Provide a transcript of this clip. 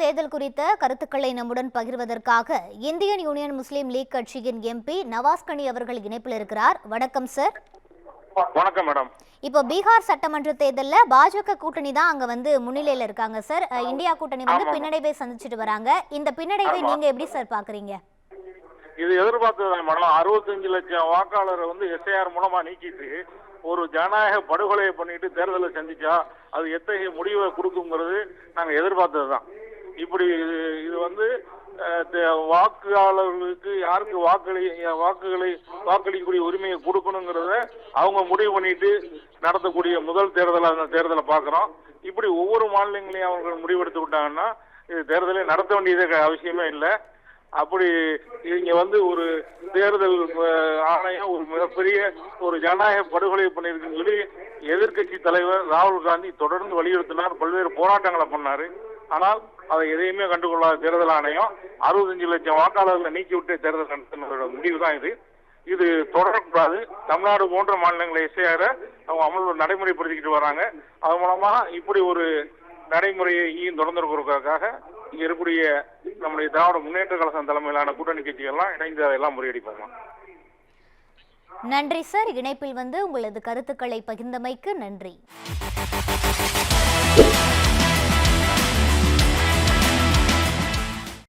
தேர்தல் குறித்த கருத்துக்களை நம்முடன் பகிர்வதற்காக இந்தியன் யூனியன் முஸ்லீம் லீக் கட்சியின் எம்பி நவாஸ் கனி அவர்கள் இணைப்பில் இருக்கிறார். வணக்கம் சார். வணக்கம் மேடம். இப்போ பீகார் சட்டமன்ற தேர்தலில் பாஜக கூட்டணி தான் அங்க முன்னிலையில இருக்காங்க சார். இந்தியா கூட்டணி பின்னடைவை சந்திச்சுட்டு வராங்க. இந்த பின்னடைவை நீங்க எப்படி சார் பாக்குறீங்க? இது எதிர்பார்த்தது மேடம். 65 லட்சம் வாக்காளரை எஸ்ஐஆர் மூலமா நீக்கிட்டு ஒரு ஜனநாயக படுகொலையை பண்ணிட்டு தேர்தலை சந்திச்சா அது எத்தகைய முடிவை கொடுக்குங்கிறது நாங்க எதிர்பார்த்ததுதான். இப்படி இது வாக்காளர்களுக்கு யாருக்கு வாக்களிக்கக்கூடிய உரிமையை கொடுக்கணுங்கிறத அவங்க முடிவு பண்ணிட்டு நடத்தக்கூடிய முதல் தேர்தலாக அந்த தேர்தலை பார்க்கிறோம். இப்படி ஒவ்வொரு மாநிலங்களையும் அவங்க முடிவெடுத்து விட்டாங்கன்னா இது தேர்தலை நடத்த வேண்டியதே அவசியமே இல்லை. அப்படி இங்க ஒரு தேர்தல் ஆணையம் ஒரு மிகப்பெரிய ஒரு ஜனநாயக படுகொலை பண்ணிருக்குன்னு சொல்லி எதிர்கட்சி தலைவர் ராகுல் காந்தி தொடர்ந்து வலியுறுத்தினார், பல்வேறு போராட்டங்களை பண்ணாரு. ஆனால் அதை எதையுமே கண்டுகொள்ளாத தேர்தல் ஆணையம் 65 லட்சம் வாக்காளர்களை நீக்கிவிட்டு தேர்தல் நடத்தினோட முடிவு தான் இது. இது தொடரக்கூடாது. தமிழ்நாடு போன்ற மாநிலங்களை எஸ்ஐஆரை அவங்க நடைமுறைப்படுத்திக்கிட்டு வராங்க. அது மூலமா இப்படி ஒரு நடைமுறையை தொடர்ந்திருக்கிறதுக்காக இங்க இருக்கக்கூடிய நம்முடைய திராவிட முன்னேற்ற கழகம் தலைமையிலான கூட்டணி கட்சிகள்லாம் இணைந்து அதெல்லாம் முறியடிப்போமா. நன்றி சார். இணைப்பில் உங்களது கருத்துக்களை பகிர்ந்தமைக்கு நன்றி.